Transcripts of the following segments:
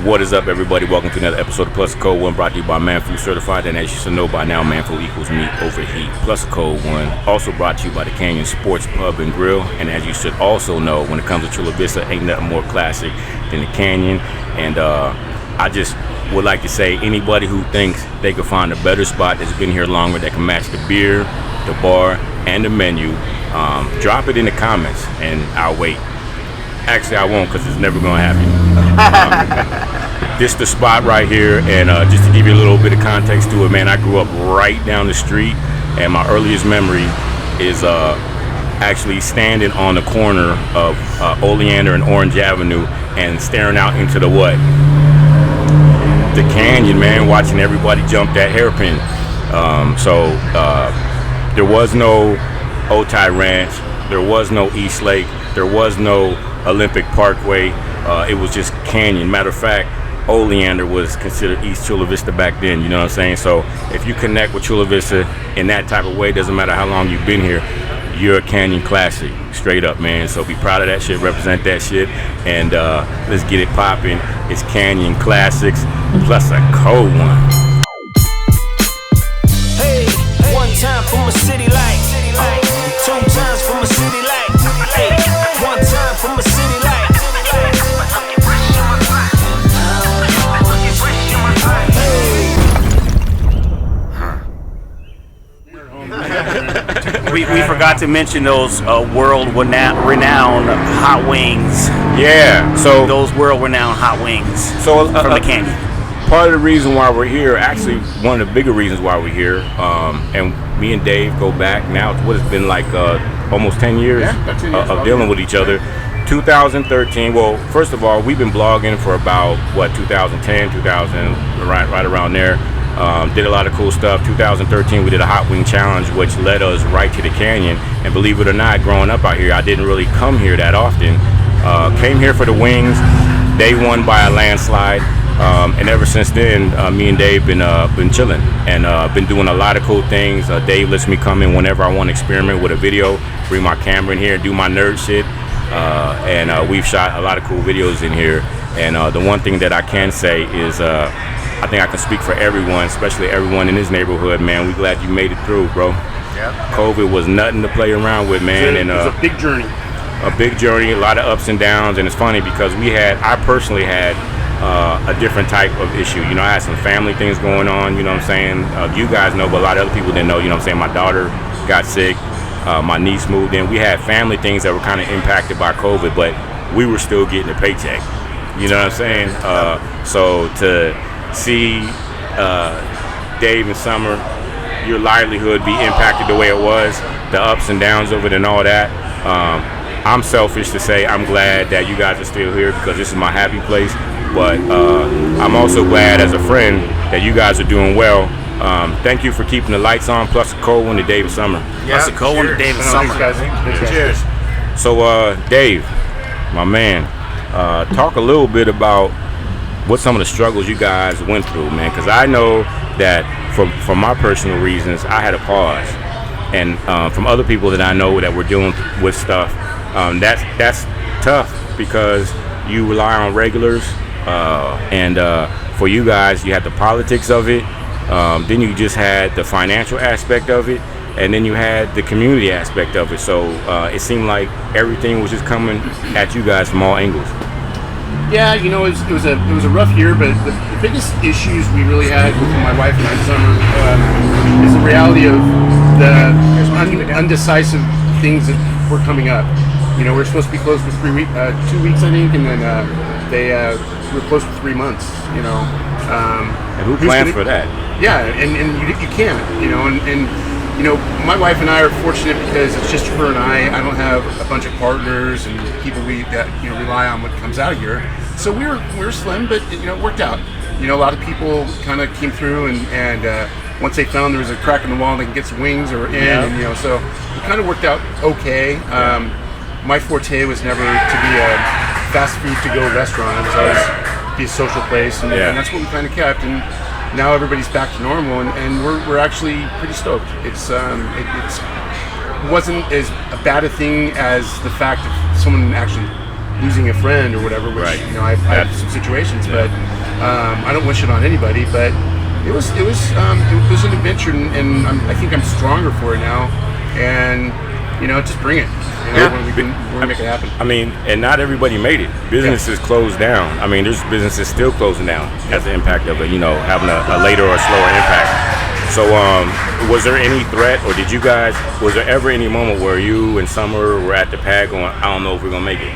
What is up, everybody? Welcome to another episode of Plus Code 1, brought to you by Manfood Certified. And as you should know by now, Manfood equals meat over heat. Plus Code 1, also brought to you by the Canyon Sports Pub and Grill. And as you should also know, when it comes to Chula Vista, ain't nothing more classic than the Canyon. And I just would like to say, anybody who thinks they could find a better spot that's been here longer that can match the beer, the bar, and the menu, drop it in the comments, and I'll wait. Actually, I won't, because it's never going to happen. This the spot right here, and just to give you a little bit of context to it, man, I grew up right down the street, and my earliest memory is actually standing on the corner of Oleander and Orange Avenue and staring out into the what? The canyon, man, watching everybody jump that hairpin. So there was no Otay Ranch, there was no East Lake, there was no Olympic Parkway. It was just canyon. Matter of fact, Oleander was considered East Chula Vista back then, you know what I'm saying? So if you connect with Chula Vista in that type of way, doesn't matter how long you've been here, you're a canyon classic, straight up, man. So be proud of that shit, represent that shit, and let's get it popping. It's Canyon Classics plus a cold one. Hey, one time for my city light, two times for my city light, hey, one time for my city light. We forgot to mention those world-renowned hot wings. Yeah, so those world-renowned hot wings from the canyon. Part of the reason why we're here, actually one of the bigger reasons why we're here, and me and Dave go back now to what has been like almost 10 years, of dealing with each other. 2013, well, first of all, we've been blogging for about, 2010, 2000, right around there. Did a lot of cool stuff. 2013, we did a hot wing challenge, which led us right to the canyon. And believe it or not, growing up out here, I didn't really come here that often. Came here for the wings. They won by a landslide. And ever since then, me and Dave been chilling and been doing a lot of cool things. Dave lets me come in whenever I want to experiment with a video, bring my camera in here and do my nerd shit. And we've shot a lot of cool videos in here. And the one thing that I can say is I think I can speak for everyone, especially everyone in this neighborhood, man. We glad you made it through, bro. Yeah. COVID was nothing to play around with, man. It was a big journey. A big journey, a lot of ups and downs. And it's funny because I personally had a different type of issue. You know, I had some family things going on, you know what I'm saying? You guys know, but a lot of other people didn't know, you know what I'm saying? My daughter got sick, my niece moved in. We had family things that were kind of impacted by COVID, but we were still getting a paycheck. You know what I'm saying? So to see Dave and Summer, your livelihood be impacted the way it was, the ups and downs of it and all that. I'm selfish to say I'm glad that you guys are still here because this is my happy place. But I'm also glad as a friend that you guys are doing well. Thank you for keeping the lights on, plus a cold one to Dave and Summer. Plus a cold one to Dave and Summer. Cheers. So Dave, my man, talk a little bit about what some of the struggles you guys went through, man, because I know that for my personal reasons, I had a pause, and from other people that I know that were dealing with stuff, that's tough because you rely on regulars, and for you guys, you had the politics of it, then you just had the financial aspect of it, and then you had the community aspect of it. So it seemed like everything was just coming at you guys from all angles. Yeah, you know, it was a rough year, but the biggest issues we really had with my wife and I, Summer, is the reality of the undecisive things that were coming up. You know, we're supposed to be closed for 2 weeks, I think, and then we were closed for 3 months. You know, and who planned for that? Yeah, and you can't. You know, and you know, my wife and I are fortunate because it's just her and I. I don't have a bunch of partners and people that rely on what comes out of here. So we were slim, but it worked out. You know, a lot of people kind of came through, and once they found there was a crack in the wall, they can get some wings or in, and so it kind of worked out okay. My forte was never to be a fast food to go restaurant. It was always be a social place, and that's what we kind of kept. And now everybody's back to normal, and we're actually pretty stoked. It wasn't as bad a thing as the fact of someone actually losing a friend or whatever, which Right. you know, I've had some situations, but I don't wish it on anybody. But it was an adventure, and I think I'm stronger for it now. And you know, just bring it. You know, when we can make it happen. I mean, and not everybody made it. Businesses closed down. I mean, there's businesses still closing down as the impact of it, you know, having a later or slower impact. So, was there any threat, or was there ever any moment where you and Summer were at the pad going, I don't know if we're gonna make it?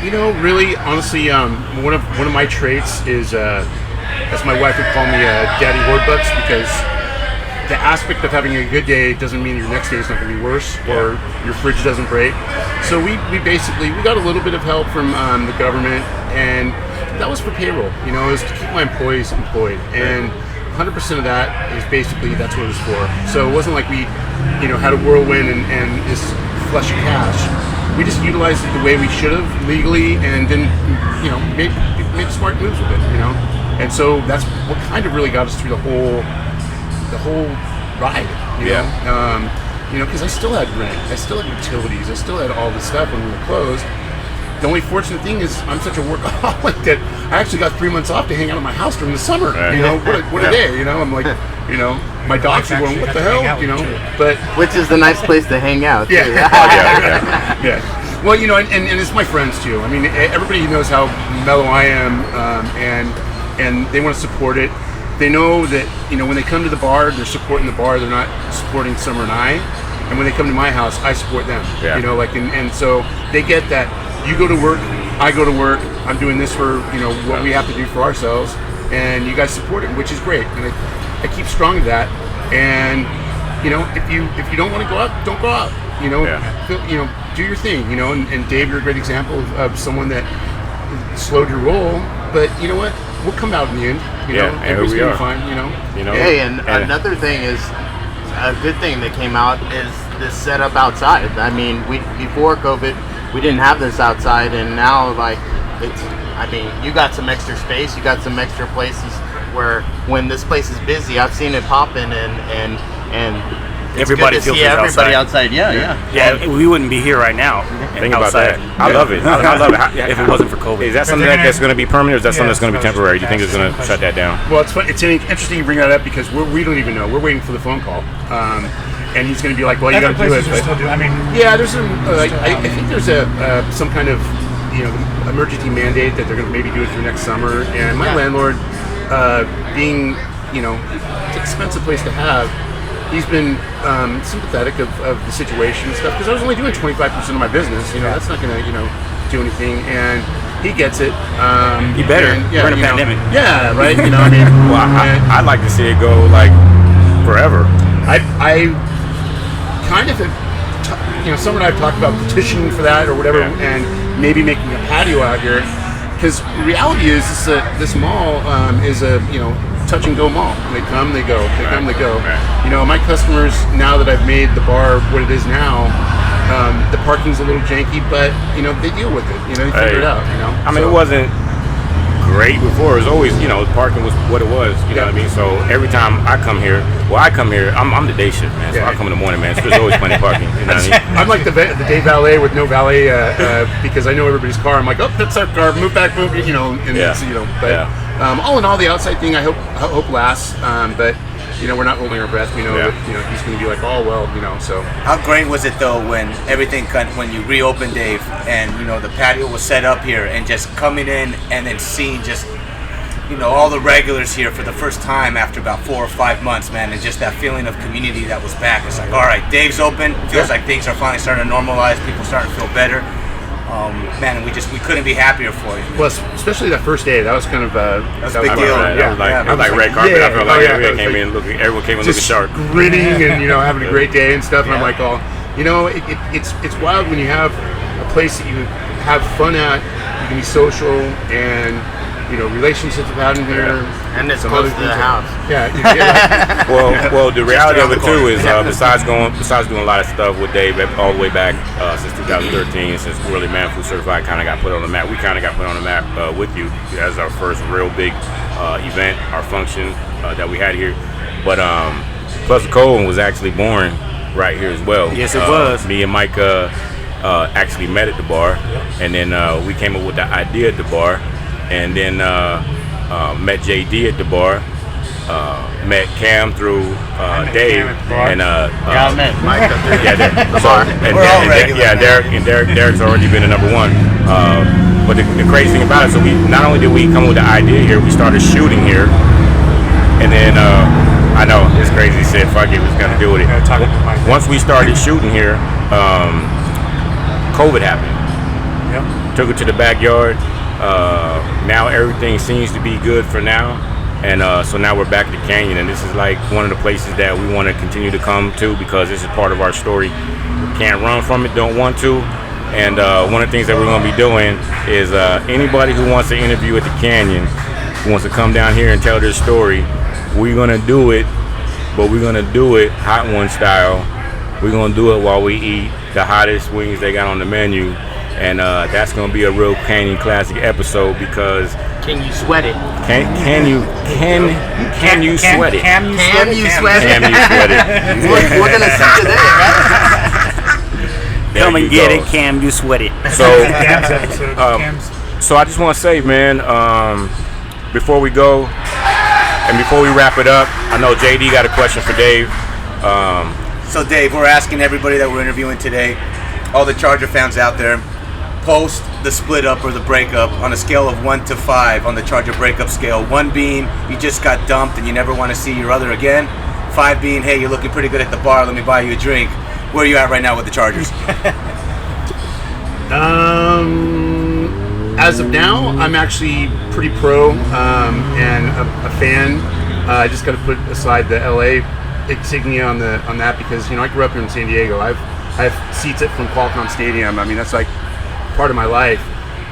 You know, really, honestly, one of my traits is, as my wife would call me, Daddy Hoardbucks, because the aspect of having a good day doesn't mean your next day is not going to be worse, or your fridge doesn't break. So we got a little bit of help from the government, and that was for payroll. You know, it was to keep my employees employed, and 100% of that is basically that's what it was for. So it wasn't like we, you know, had a whirlwind and just flush of cash. We just utilized it the way we should have legally, and then, you know, made smart moves with it. You know, and so that's what kind of really got us through the whole ride, you know, because I still had rent, I still had utilities, I still had all this stuff when we were closed. The only fortunate thing is I'm such a workaholic that I actually got 3 months off to hang out in my house during the summer. Right. You know, what a day, you know. I'm like, you know, my dogs are going, what the hell, you know. But which is the nice place to hang out. Yeah. Yeah. Well, you know, and it's my friends too. I mean, everybody knows how mellow I am, and they want to support it. They know that, you know, when they come to the bar, they're supporting the bar. They're not supporting Summer and I. And when they come to my house, I support them. Yeah. You know, like, and so they get that. You go to work, I go to work. I'm doing this for, you know, what we have to do for ourselves, and you guys support it, which is great. And I keep strong to that. And you know, if you don't want to go out, don't go out. You know, you know, do your thing. You know, and Dave, you're a great example of someone that slowed your roll. But you know what? We'll come out in the end. You know, everybody's gonna be fine. You know. Hey, and another thing is, a good thing that came out is this setup outside. I mean, before COVID, we didn't have this outside, and now like I mean, you got some extra space, you got some extra places where when this place is busy, I've seen it popping, and everybody feels everybody outside. Yeah. We wouldn't be here right now. Think about that. I love it. I love it. If it wasn't for COVID, is that something that's going to be permanent, or is that something that's going to be temporary? Do you think it's going to shut that down? Well, it's fun. It's interesting you bring that up because we don't even know. We're waiting for the phone call, and he's going to be like, "Well, you got to do it." I mean, yeah, there's some. I think there's some kind of, you know, emergency mandate that they're going to maybe do it through next summer. And my landlord, being, you know, it's an expensive place to have. He's been sympathetic of the situation and stuff, because I was only doing 25% of my business. You know, that's not going to, you know, do anything. And he gets it. He better. We're in a pandemic. Yeah, right. You know, I mean, well, I'd like to see it go like forever. I kind of, you know, Summer and I have talked about petitioning for that or whatever, and maybe making a patio out here. Because the reality is, this mall is a, you know, touch and go mall. They come, they go. They come, they go. You know, my customers, now that I've made the bar what it is now, the parking's a little janky, but you know, they deal with it. You know, they figure it out. You know, I mean, it wasn't great before. It was always, you know, parking was what it was. You know what I mean? So every time I come here, I'm the day shift, man. So I come in the morning, man. So there's always plenty of parking. You know what I mean? I'm like the day valet with no valet because I know everybody's car. I'm like, oh, that's our car. Move back, move. You know, and it's, you know, but. All in all, the outside thing I hope lasts, but you know, we're not holding our breath. We know that, you know, he's going to be like, oh well, you know. So how great was it though when everything when you reopened, Dave, and you know the patio was set up here, and just coming in and then seeing just, you know, all the regulars here for the first time after about 4 or 5 months, man, and just that feeling of community that was back. It's like, all right, Dave's open. Feels like things are finally starting to normalize. People starting to feel better. Man, and we couldn't be happier for you. Well, especially that first day, that was kind of that was a big deal. I was like red carpet. I felt like everyone came in looking sharp, grinning, and you know, having a great day and stuff. And I'm like, oh, you know, it's wild when you have a place that you have fun at, you can be social, and you know, relationships have had in here. And it's close to the house. Well, the reality of it too is besides doing a lot of stuff with Dave all the way back since 2013, since Really Man Food Certified kind of got put on the map. We kind of got put on the map with you as our first real big event, our function that we had here. But PLUSACOLDONE was actually born right here as well. Yes, it was. Me and Mike actually met at the bar, and then we came up with the idea at the bar, and then met JD at the bar, met Cam through Dave, and I met Mike up there. yeah, the bar. We're all regular, yeah, man. Derek's already been a number one. But the crazy thing about it, so we not only did we come with the idea here, we started shooting here, and then I know it's crazy to say, fuck it, we was gonna do it. Once we started shooting here, COVID happened. Yep. Took it to the backyard. Now everything seems to be good for now, and so now we're back at the Canyon, and this is like one of the places that we want to continue to come to because this is part of our story. Can't run from it, don't want to, and one of the things that we're going to be doing is anybody who wants to interview at the Canyon, who wants to come down here and tell their story, we're going to do it, but we're going to do it hot one style. We're going to do it while we eat the hottest wings they got on the menu. And that's gonna be a real Canyon classic episode because Can you sweat it? can you sweat it? Can you sweat it? Can you sweat it? We're gonna see today, right? Come and you get go. it, Cam. You sweat it. So, Cam's episode. so I just want to say, man, before we go and before we wrap it up, I know JD got a question for Dave. So Dave, we're asking everybody that we're interviewing today, all the Charger fans out there, post the split up or the breakup on a scale of 1 to 5 on the Charger breakup scale. 1 being you just got dumped and you never want to see your other again. 5 being, hey, you're looking pretty good at the bar, let me buy you a drink. Where are you at right now with the Chargers? As of now, I'm actually pretty pro and a fan. I just got to put aside the LA insignia on that because I grew up here in San Diego. I have seats from Qualcomm Stadium. I mean, that's like part of my life.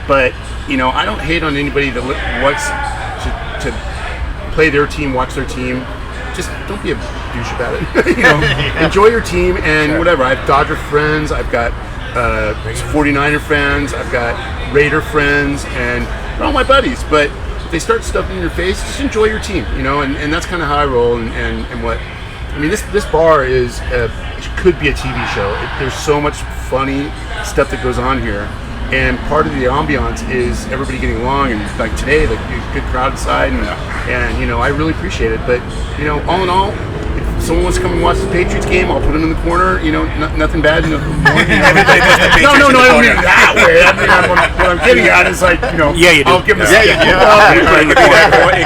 But I don't hate on anybody that wants to play their team, watch their team. Just don't be a douche about it. Enjoy your team and whatever. I have Dodger friends. I've got 49er friends. I've got Raider friends, and they're all my buddies. But if they start stuffing in your face, just enjoy your team. And that's kind of how I roll. And what I mean, this bar could be a TV show. There's so much funny stuff that goes on here. And part of the ambiance is everybody getting along, and like today, like a good crowd inside, and I really appreciate it. But all in all, if someone wants to come and watch the Patriots game, I'll put them in the corner. Nothing bad. No, I don't mean that way. I mean, what I'm getting at is like, Yeah, you do. I'll give them It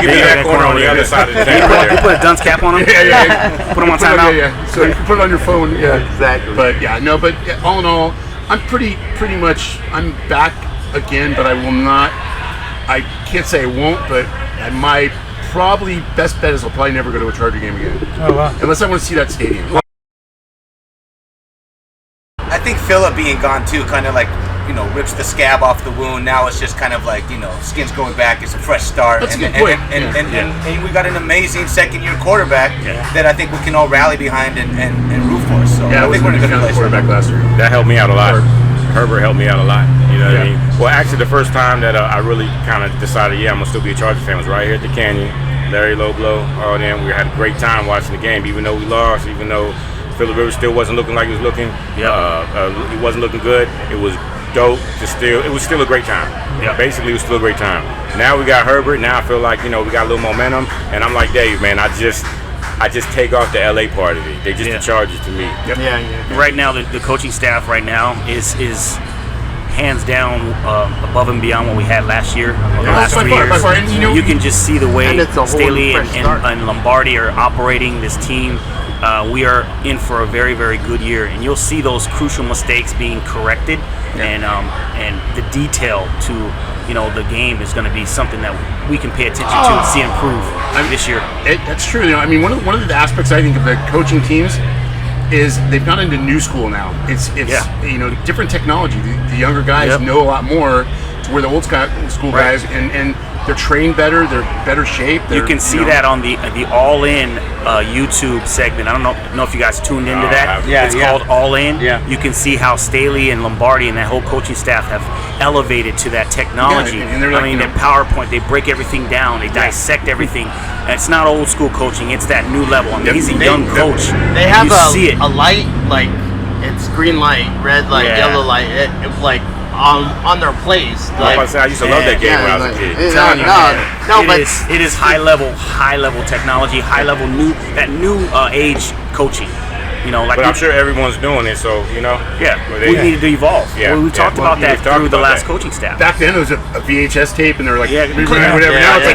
could be that corner on the other side of the table. You put a dunce cap on him. Yeah. Put him on timeout. Yeah. So you can put it on your phone. Yeah, Exactly. But all in all, I'm pretty much, I'm back again, but I will not, I can't say I won't, but my probably best bet is I'll probably never go to a Charger game again. Oh, wow. Unless I want to see that stadium. I think Phillip being gone too kind of like, rips the scab off the wound. Now it's just kind of like, skin's going back. It's a fresh start. That's a good point. And we got an amazing second-year quarterback that I think we can all rally behind and root for. So Yeah, I think we're in a good place. quarterback last year. That helped me out a lot. Herbert helped me out a lot. You know what I mean? Well, actually, the first time that I really kind of decided, I'm gonna still be a Chargers fan was right here at the Canyon. Larry Loblow, all them. We had a great time watching the game, even though we lost, even though Phillip Rivers still wasn't looking like he was looking. He wasn't looking good. It was dope. It was still a great time. Yeah, basically, it was still a great time. Now we got Herbert. Now I feel like we got a little momentum, and I'm like Dave, man. I just take off the LA part of it. They just the Chargers to me. Yeah. Right now, the coaching staff right now is hands down above and beyond what we had last year or the last 3 years. By far. And, You can just see the way And it's a whole Staley fresh start. and Lombardi are operating this team. We are in for a very, very good year, and you'll see those crucial mistakes being corrected, and the detail to the game is going to be something that we can pay attention to and see improve this year. That's true. I mean, one of the aspects I think of the coaching teams is they've gone into new school now. It's different technology. The younger guys know a lot more, to where the old school guys and they're trained better. They're better shape. You can see that on the All In YouTube segment. I don't know if you guys tuned into that. It's called All In. Yeah. You can see how Staley and Lombardi and that whole coaching staff have elevated to that technology. And they're like, their PowerPoint, they break everything down. They dissect everything. And it's not old school coaching. It's that new level. I mean, he's a young coach. They have you see it. a light, like it's green light, red light, Yeah. yellow light. It like on their plays. I was about to say, I used to love that game when I was a kid. It is high level technology, high level new age coaching. You know, like But I'm sure everyone's doing it, so we need to evolve. Yeah, We've talked about that through the last coaching staff. Back then it was a VHS tape, and they're like, Yeah, whatever. Now it's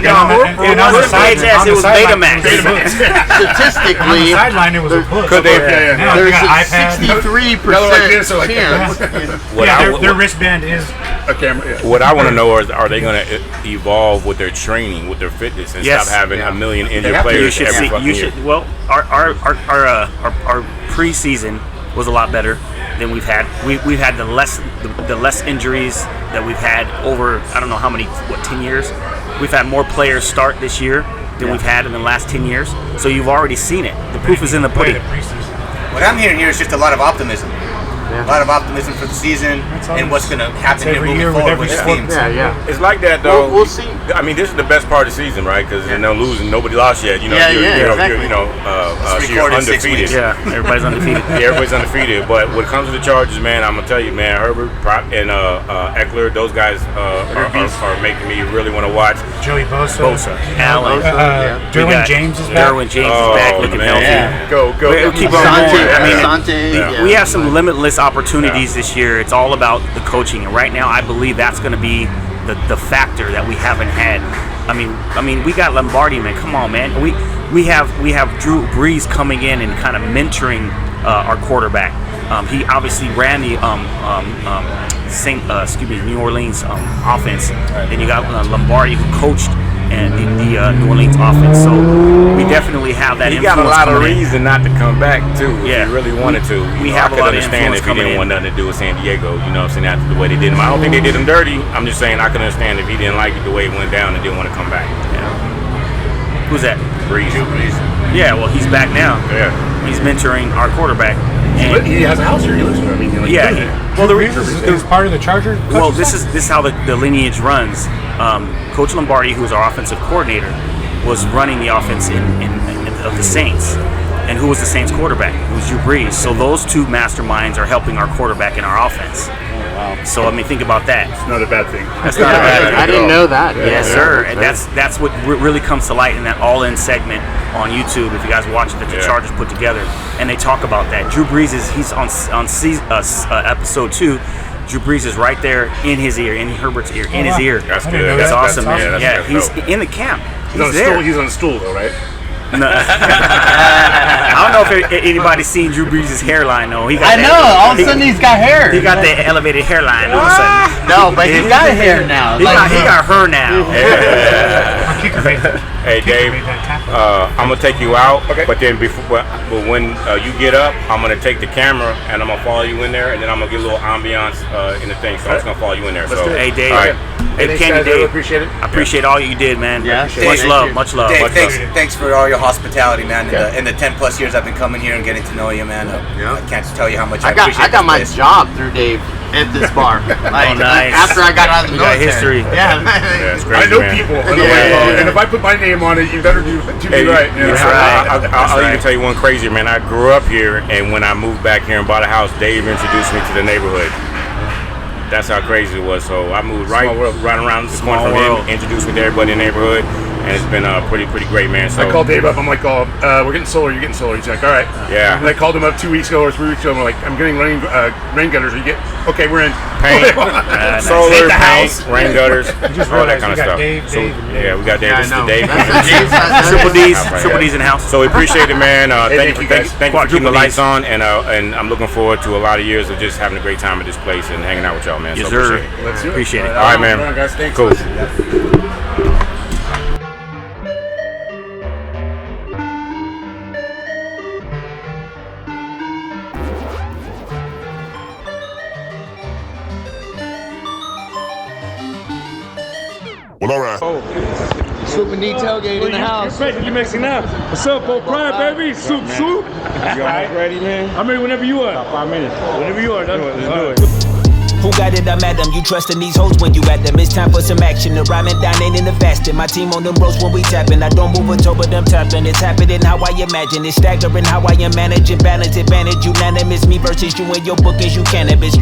like, it was Betamax. Statistically, On the sideline, it was a push. Could they? Now there's they got a iPads. 63% like chance. Their wristband is. a camera. Yeah. What I want to know is, are they going to evolve with their training, with their fitness, and Yes. stop having a million injured have to. players You should every see. fucking You year? should. Well, our preseason was a lot better than we've had. We've had the less injuries that we've had over, I don't know how many, 10 years. We've had more players start this year than we've had in the last 10 years. So you've already seen it. The proof is in the pudding. What I'm hearing here is just a lot of optimism. A lot of optimism for the season and what's going to happen here every moving year with forward every with the sport. teams. Yeah. It's like that though. We'll see. I mean, this is the best part of the season, right? Because no losing, nobody lost yet. You're exactly. you're recorded 6 undefeated. weeks. Yeah, everybody's undefeated. Yeah, everybody's undefeated. But when it comes to the Chargers, man, I'm gonna tell you, man, Herbert and Eckler, those guys are making me really want to watch. Joey Bosa. Allen. Derwin James is back. Derwin James is back looking healthy. Yeah. Go. We'll keep on going. Asante, We have some limitless opportunities this year. It's all about the coaching, and right now, I believe that's going to be the factor that we haven't had. I mean, we got Lombardi, man. Come on, man. We have Drew Brees coming in and kind of mentoring our quarterback. He obviously ran the New Orleans offense. Then you got Lombardi who coached and the New Orleans offense. So we definitely have that. He got a lot of coming in. reason not to come back too. Yeah. If he really wanted to. We have I a could lot of understand influence if he coming didn't in. want nothing to do with San Diego. You know what I'm saying? After the way they did him, I don't think they did him dirty. I'm just saying I can understand if he didn't like it the way it went down and didn't want to come back. Who's that? Breeze. Yeah, well, he's back now. Yeah. He's mentoring our quarterback. And He has a house here. He lives here. I mean, like, yeah, well, He's part of the Charger. well, this is how the lineage runs. Coach Lombardi, who was our offensive coordinator, was running the offense of the Saints. And who was the Saints quarterback? It was Drew Brees. So those two masterminds are helping our quarterback in our offense. So I mean, think about that. It's not a bad thing. That's not a bad thing. I didn't know that. Yes, sir. And that's what really comes to light in that all-in segment on YouTube. If you guys watch it, that the Chargers put together, and they talk about that. Drew Brees he's on episode 2. Drew Brees is right there in his ear, in Herbert's ear, in his ear. That's I didn't good. know That's that. awesome, man. That's He's dope. in the camp. He's on a there. stool. He's on a stool, though, right? No. I don't know if anybody's seen Drew Brees' hairline though. I know. All of a sudden, he's got hair. he got the elevated hairline all of a sudden. No, but he got hair now. He got her now. Kicker made that. Hey Dave, made that tackle. I'm gonna take you out, Okay. but then but when you get up, I'm gonna take the camera and I'm gonna follow you in there, and then I'm gonna get a little ambiance in the thing. So I'm just gonna follow you in there. Let's So do it. Hey Dave. all right. Hey Thanks, Kenny guys. I really Dave. appreciate it. I appreciate all you did, man. Yeah. Much Thank love. you. Much love. Dave, Much thanks for all your hospitality, man. In the 10 plus years I've been coming here and getting to know you, man. I can't tell you how much I appreciate I got my this place. job through Dave at this bar. Like, nice. After I got out of the You got military. history. Yeah. Yeah, it's I crazy, know man. people. I know and if I put my name on it, you better do Hey, right. You know? That's right. I'll even tell you one crazy, man. I grew up here, and when I moved back here and bought a house, Dave introduced me to the neighborhood. That's how crazy it was. So I moved right around the corner from him, introduced me to everybody in the neighborhood, and it's been pretty great, man. So I called Dave up. I'm like, we're getting solar. You're getting solar. He's like, all right. Yeah. And I called him up 2 weeks ago or 3 weeks ago. And I'm like, I'm getting rain gutters. Okay, we're in. paint, solar, Hit the paint, house. rain gutters, just all that realized kind of we got stuff. Dave, So Dave, yeah, we got Dave. This is the Dave. Triple D's. Right. Triple D's in the house. So we appreciate it, man. thank you, guys. Thank you for keeping the Quadruple lights Ds. on, and I'm looking forward to a lot of years of just having a great time at this place and hanging out with y'all, man. Yes, So sir. appreciate it. Let's do it. Appreciate it. All right, man. All right, guys. Thanks. Cool. Well, all right. Super neat tailgate in the house. You mixing up. What's up, Bo Prime, baby? Soup. You almost ready, man? I'm ready whenever you are. About 5 minutes. Whenever you are. Let's do it. Who got it? I'm at them. You trusting these hoes when you at them. It's time for some action. The rhyming down ain't in the fasting. My team on them roads when we tapping. I don't move a toe, but I'm tapping. It's happening how I imagine. It's staggering how I am managing. Balance advantage. Unanimous. Me versus you and your bookings. You cannabis.